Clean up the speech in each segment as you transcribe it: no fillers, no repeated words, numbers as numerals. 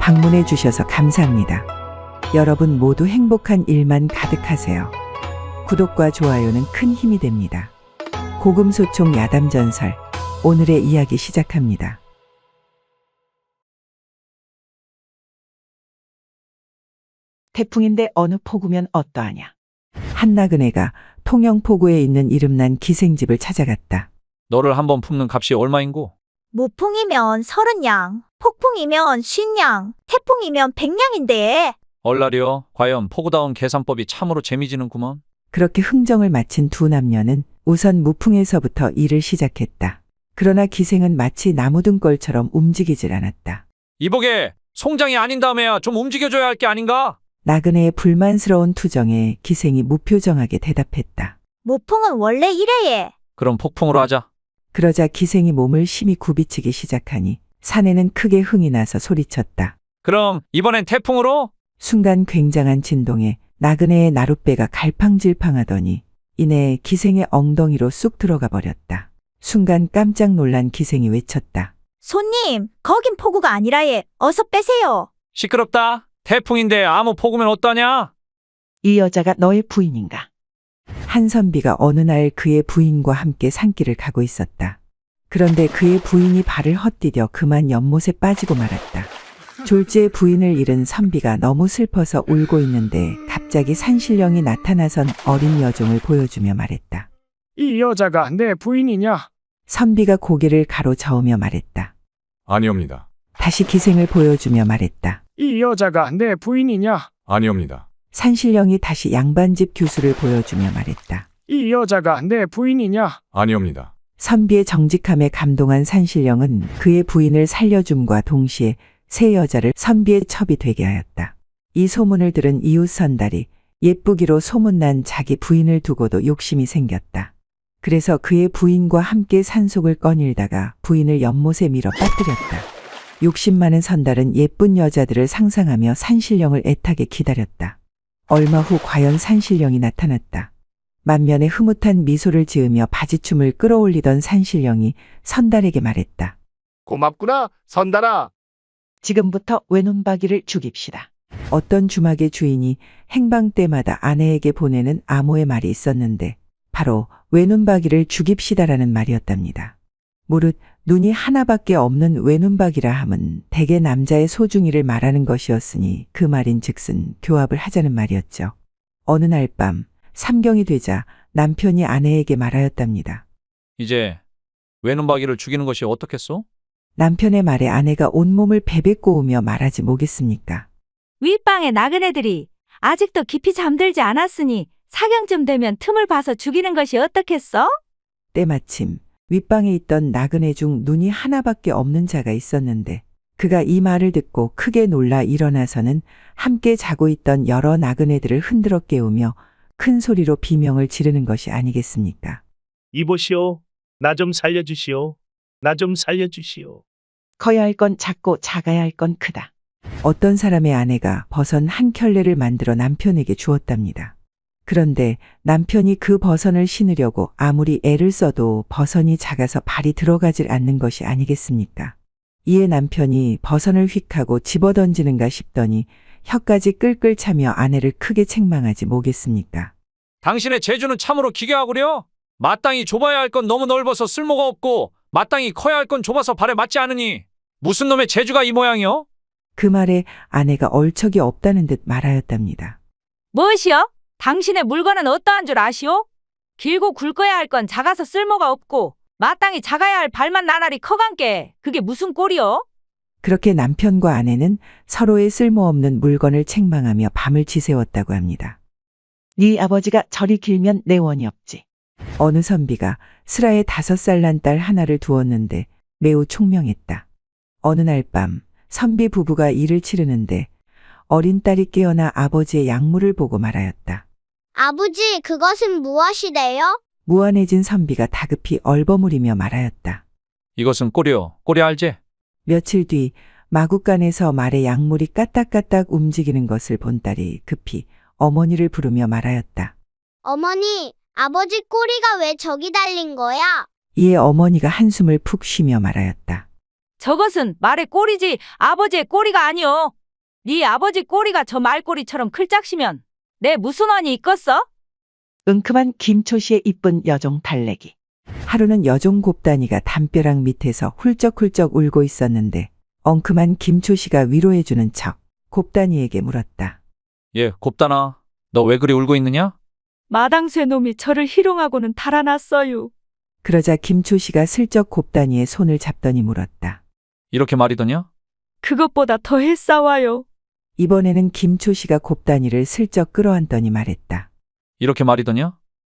방문해 주셔서 감사합니다. 여러분 모두 행복한 일만 가득하세요. 구독과 좋아요는 큰 힘이 됩니다. 고금소총 야담전설, 오늘의 이야기 시작합니다. 태풍인데 어느 포구면 어떠하냐. 한나그네가 통영포구에 있는 이름난 기생집을 찾아갔다. 너를 한번 품는 값이 얼마인고? 모풍이면 30냥, 폭풍이면 50냥, 태풍이면 100냥인데. 얼라리여, 과연 포구다운 계산법이 참으로 재미지는구먼. 그렇게 흥정을 마친 두 남녀는 우선 무풍에서부터 일을 시작했다. 그러나 기생은 마치 나무등골처럼 움직이질 않았다. 이보게, 송장이 아닌 다음에야 좀 움직여줘야 할 게 아닌가? 나그네의 불만스러운 투정에 기생이 무표정하게 대답했다. 모풍은 원래 이래예. 그럼 폭풍으로 하자. 그러자 기생이 몸을 심히 굽이치기 시작하니 사내는 크게 흥이 나서 소리쳤다. 그럼 이번엔 태풍으로? 순간 굉장한 진동에 나그네의 나룻배가 갈팡질팡하더니 이내 기생의 엉덩이로 쑥 들어가 버렸다. 순간 깜짝 놀란 기생이 외쳤다. 손님, 거긴 포구가 아니라예. 어서 빼세요. 시끄럽다. 태풍인데 아무 폭우면 어떠냐? 이 여자가 너의 부인인가? 한선비가 어느 날 그의 부인과 함께 산길을 가고 있었다. 그런데 그의 부인이 발을 헛디뎌 그만 연못에 빠지고 말았다. 졸지에 부인을 잃은 선비가 너무 슬퍼서 울고 있는데 갑자기 산신령이 나타나선 어린 여종을 보여주며 말했다. 이 여자가 내 부인이냐? 선비가 고개를 가로저으며 말했다. 아니옵니다. 다시 기생을 보여주며 말했다. 이 여자가 내 부인이냐? 아니옵니다. 산신령이 다시 양반집 교수를 보여주며 말했다. 이 여자가 내 부인이냐? 아니옵니다. 선비의 정직함에 감동한 산신령은 그의 부인을 살려줌과 동시에 새 여자를 선비의 첩이 되게 하였다. 이 소문을 들은 이웃 선달이 예쁘기로 소문난 자기 부인을 두고도 욕심이 생겼다. 그래서 그의 부인과 함께 산속을 거닐다가 부인을 연못에 밀어 빠뜨렸다. 욕심 많은 선달은 예쁜 여자들을 상상하며 산신령을 애타게 기다렸다. 얼마 후 과연 산신령이 나타났다. 만면에 흐뭇한 미소를 지으며 바지춤을 끌어올리던 산신령이 선달에게 말했다. 고맙구나, 선달아. 지금부터 외눈박이를 죽입시다. 어떤 주막의 주인이 행방 때마다 아내에게 보내는 암호의 말이 있었는데 바로 외눈박이를 죽입시다라는 말이었답니다. 무릇 눈이 하나밖에 없는 외눈박이라 함은 대개 남자의 소중이를 말하는 것이었으니 그 말인즉슨 교합을 하자는 말이었죠. 어느 날 밤 삼경이 되자 남편이 아내에게 말하였답니다. 이제 외눈박이를 죽이는 것이 어떻겠소? 남편의 말에 아내가 온몸을 베베꼬으며 말하지 뭐겠습니까? 윗방의 나그네들이 아직도 깊이 잠들지 않았으니 사경쯤 되면 틈을 봐서 죽이는 것이 어떻겠어? 때마침 윗방에 있던 나그네 중 눈이 하나밖에 없는 자가 있었는데 그가 이 말을 듣고 크게 놀라 일어나서는 함께 자고 있던 여러 나그네들을 흔들어 깨우며 큰 소리로 비명을 지르는 것이 아니겠습니까? 이보시오. 나 좀 살려주시오. 나 좀 살려주시오. 커야 할 건 작고 작아야 할 건 크다. 어떤 사람의 아내가 버선 한 켤레를 만들어 남편에게 주었답니다. 그런데 남편이 그 버선을 신으려고 아무리 애를 써도 버선이 작아서 발이 들어가질 않는 것이 아니겠습니까? 이에 남편이 버선을 휙하고 집어던지는가 싶더니 혀까지 끌끌 차며 아내를 크게 책망하지 뭐겠습니까? 당신의 재주는 참으로 기괴하구려. 마땅히 좁아야 할 건 너무 넓어서 쓸모가 없고 마땅히 커야 할 건 좁아서 발에 맞지 않으니 무슨 놈의 재주가 이 모양이요? 그 말에 아내가 얼척이 없다는 듯 말하였답니다. 무엇이요? 당신의 물건은 어떠한 줄 아시오? 길고 굵어야 할 건 작아서 쓸모가 없고 마땅히 작아야 할 발만 나날이 커간께 그게 무슨 꼴이요? 그렇게 남편과 아내는 서로의 쓸모없는 물건을 책망하며 밤을 지새웠다고 합니다. 네 아버지가 저리 길면 내 원이 없지. 어느 선비가 슬하에 5살 난 딸 하나를 두었는데 매우 총명했다. 어느 날 밤 선비 부부가 일을 치르는데 어린 딸이 깨어나 아버지의 약물을 보고 말하였다. 아버지, 그것은 무엇이래요? 무안해진 선비가 다급히 얼버무리며 말하였다. 이것은 꼬리요. 꼬리 알지? 며칠 뒤 마구간에서 말의 약물이 까딱까딱 움직이는 것을 본 딸이 급히 어머니를 부르며 말하였다. 어머니, 아버지 꼬리가 왜 저기 달린 거야? 이에 어머니가 한숨을 푹 쉬며 말하였다. 저것은 말의 꼬리지 아버지의 꼬리가 아니오. 네 아버지 꼬리가 저 말꼬리처럼 클짝시면 내 무슨 원이 있겠어? 은큼한 김초씨의 이쁜 여종 달래기. 하루는 여종 곱단이가 담벼락 밑에서 훌쩍훌쩍 울고 있었는데 엉큼한 김초씨가 위로해주는 척 곱단이에게 물었다. 예, 곱단아. 너 왜 그리 울고 있느냐? 마당새 놈이 저를 희롱하고는 달아났어요. 그러자 김초씨가 슬쩍 곱단이의 손을 잡더니 물었다. 이렇게 말이더냐? 그것보다 더 했사와요. 이번에는 김초씨가 곱단이를 슬쩍 끌어안더니 말했다. 이렇게 말이더냐?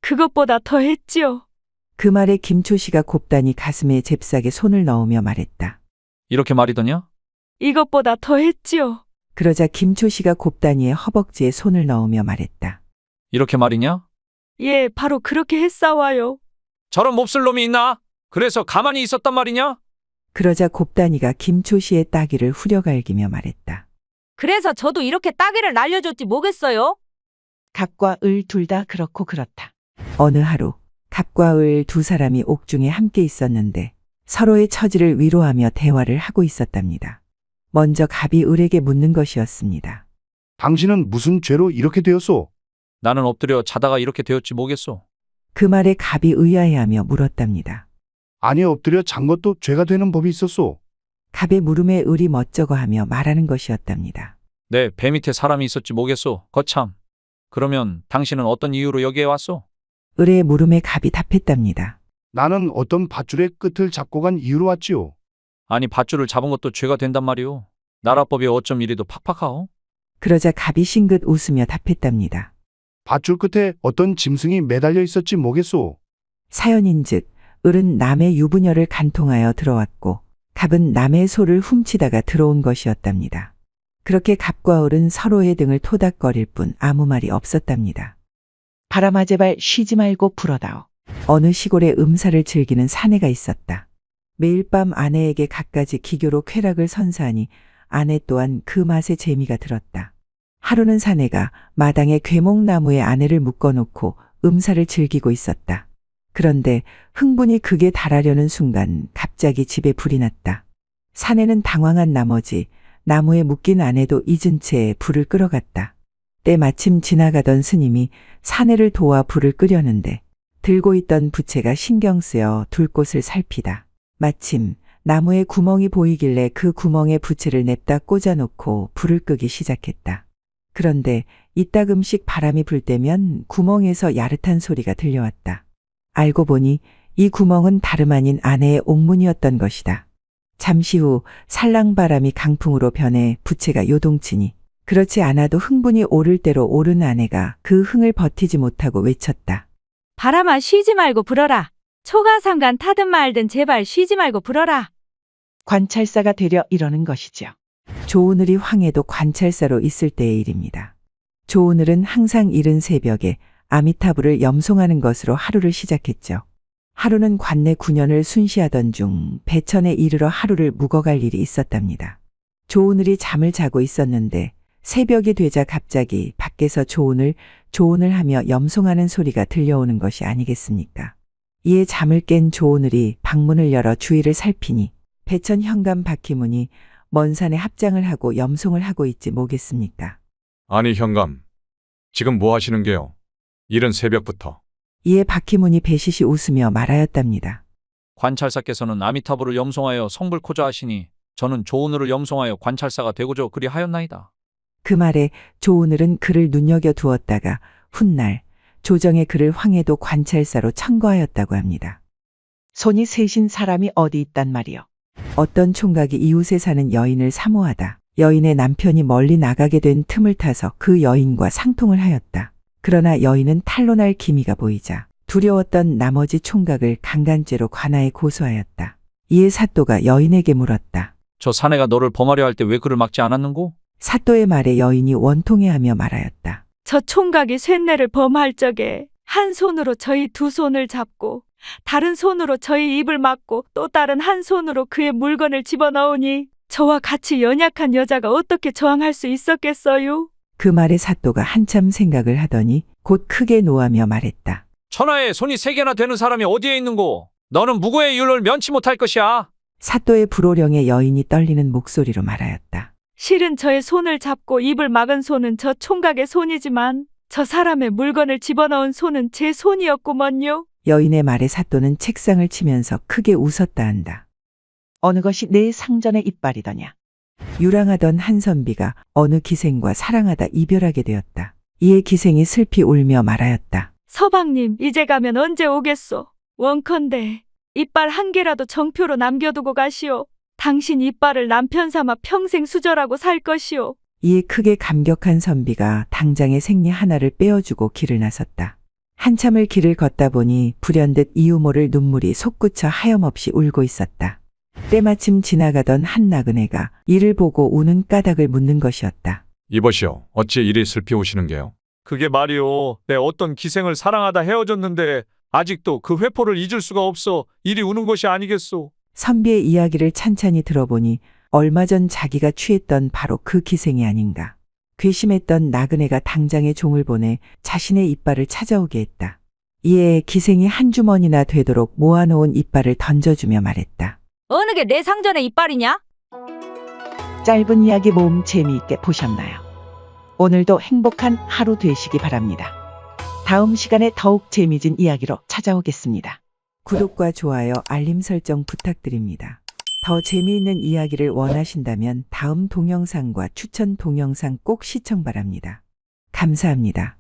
그것보다 더 했지요. 그 말에 김초씨가 곱단이 가슴에 잽싸게 손을 넣으며 말했다. 이렇게 말이더냐? 이것보다 더 했지요. 그러자 김초씨가 곱단이의 허벅지에 손을 넣으며 말했다. 이렇게 말이냐? 예, 바로 그렇게 했사와요. 저런 몹쓸 놈이 있나? 그래서 가만히 있었단 말이냐? 그러자 곱단이가 김초씨의 따귀를 후려갈기며 말했다. 그래서 저도 이렇게 따귀를 날려줬지 뭐겠어요? 갑과 을 둘 다 그렇고 그렇다. 어느 하루 갑과 을 두 사람이 옥중에 함께 있었는데 서로의 처지를 위로하며 대화를 하고 있었답니다. 먼저 갑이 을에게 묻는 것이었습니다. 당신은 무슨 죄로 이렇게 되었소? 나는 엎드려 자다가 이렇게 되었지 뭐겠소. 그 말에 갑이 의아해하며 물었답니다. 아니 엎드려 잔 것도 죄가 되는 법이 있었소. 갑의 물음에 을이 멋쩍어하며 말하는 것이었답니다. 내 배 밑에 사람이 있었지 뭐겠소. 거참. 그러면 당신은 어떤 이유로 여기에 왔소? 을의 물음에 갑이 답했답니다. 나는 어떤 밧줄의 끝을 잡고 간 이유로 왔지요. 아니 밧줄을 잡은 것도 죄가 된단 말이오. 나라법이 어쩜 이리도 팍팍하오? 그러자 갑이 싱긋 웃으며 답했답니다. 밧줄 끝에 어떤 짐승이 매달려 있었지 뭐겠소. 사연인즉 을은 남의 유부녀를 간통하여 들어왔고 갑은 남의 소를 훔치다가 들어온 것이었답니다. 그렇게 갑과 을은 서로의 등을 토닥거릴 뿐 아무 말이 없었답니다. 바람아 제발 쉬지 말고 불어다오. 어느 시골에 음사를 즐기는 사내가 있었다. 매일 밤 아내에게 갖가지 기교로 쾌락을 선사하니 아내 또한 그 맛에 재미가 들었다. 하루는 사내가 마당에 괴목나무에 아내를 묶어놓고 음사를 즐기고 있었다. 그런데 흥분이 극에 달하려는 순간 갑자기 집에 불이 났다. 사내는 당황한 나머지 나무에 묶인 아내도 잊은 채 불을 끌어갔다. 때마침 지나가던 스님이 사내를 도와 불을 끄려는데 들고 있던 부채가 신경 쓰여 둘 곳을 살피다. 마침 나무에 구멍이 보이길래 그 구멍에 부채를 냅다 꽂아놓고 불을 끄기 시작했다. 그런데 이따금씩 바람이 불 때면 구멍에서 야릇한 소리가 들려왔다. 알고 보니 이 구멍은 다름 아닌 아내의 옥문이었던 것이다. 잠시 후 살랑바람이 강풍으로 변해 부채가 요동치니 그렇지 않아도 흥분이 오를 대로 오른 아내가 그 흥을 버티지 못하고 외쳤다. 바람아 쉬지 말고 불어라. 초가상간 타든 말든 제발 쉬지 말고 불어라. 관찰사가 되려 이러는 것이죠. 조오늘이 황해도 관찰사로 있을 때의 일입니다. 조오늘은 항상 이른 새벽에 아미타불을 염송하는 것으로 하루를 시작했죠. 하루는 관내 9년을 순시하던 중 배천에 이르러 하루를 묵어갈 일이 있었답니다. 조오늘이 잠을 자고 있었는데 새벽이 되자 갑자기 밖에서 조오늘 하며 염송하는 소리가 들려오는 것이 아니겠습니까? 이에 잠을 깬 조오늘이 방문을 열어 주위를 살피니 배천 현감 박희문이 먼 산에 합장을 하고 염송을 하고 있지 뭐겠습니까? 아니 현감, 지금 뭐 하시는 게요? 이른 새벽부터. 이에 박희문이 배시시 웃으며 말하였답니다. 관찰사께서는 아미타불을 염송하여 성불코자 하시니 저는 조오늘을 염송하여 관찰사가 되고자 그리 하였나이다. 그 말에 조오늘은 그를 눈여겨 두었다가 훗날 조정의 그를 황해도 관찰사로 청거하였다고 합니다. 손이 세신 사람이 어디 있단 말이요. 어떤 총각이 이웃에 사는 여인을 사모하다 여인의 남편이 멀리 나가게 된 틈을 타서 그 여인과 상통을 하였다. 그러나 여인은 탄로날 기미가 보이자 두려웠던 나머지 총각을 강간죄로 관아에 고소하였다. 이에 사또가 여인에게 물었다. 저 사내가 너를 범하려 할 때 왜 그를 막지 않았는고? 사또의 말에 여인이 원통해하며 말하였다. 저 총각이 쇳내를 범할 적에 한 손으로 저희 두 손을 잡고 다른 손으로 저희 입을 막고 또 다른 한 손으로 그의 물건을 집어넣으니 저와 같이 연약한 여자가 어떻게 저항할 수 있었겠어요? 그 말에 사또가 한참 생각을 하더니 곧 크게 노하며 말했다. 천하에 손이 3개나 되는 사람이 어디에 있는고? 너는 무고의 윤을 면치 못할 것이야. 사또의 불호령에 여인이 떨리는 목소리로 말하였다. 실은 저의 손을 잡고 입을 막은 손은 저 총각의 손이지만 저 사람의 물건을 집어넣은 손은 제 손이었구먼요. 여인의 말에 사또는 책상을 치면서 크게 웃었다 한다. 어느 것이 내 상전의 이빨이더냐. 유랑하던 한선비가 어느 기생과 사랑하다 이별하게 되었다. 이에 기생이 슬피 울며 말하였다. 서방님, 이제 가면 언제 오겠소? 원컨대 이빨 한 개라도 정표로 남겨두고 가시오. 당신 이빨을 남편 삼아 평생 수절하고 살 것이오. 이에 크게 감격한 선비가 당장의 생리 하나를 빼어주고 길을 나섰다. 한참을 길을 걷다 보니 불현듯 이유 모를 눈물이 솟구쳐 하염없이 울고 있었다. 때마침 지나가던 한 나그네가 이를 보고 우는 까닭을 묻는 것이었다. 이보시오. 어찌 이리 슬피 우시는 게요? 그게 말이오. 내 어떤 기생을 사랑하다 헤어졌는데 아직도 그 회포를 잊을 수가 없어 이리 우는 것이 아니겠소. 선비의 이야기를 찬찬히 들어보니 얼마 전 자기가 취했던 바로 그 기생이 아닌가. 괘씸했던 나그네가 당장에 종을 보내 자신의 이빨을 찾아오게 했다. 이에 기생이 한 주머니나 되도록 모아놓은 이빨을 던져주며 말했다. 어느 게 내 상전의 이빨이냐? 짧은 이야기 모음 재미있게 보셨나요? 오늘도 행복한 하루 되시기 바랍니다. 다음 시간에 더욱 재미진 이야기로 찾아오겠습니다. 구독과 좋아요, 알림 설정 부탁드립니다. 더 재미있는 이야기를 원하신다면 다음 동영상과 추천 동영상 꼭 시청 바랍니다. 감사합니다.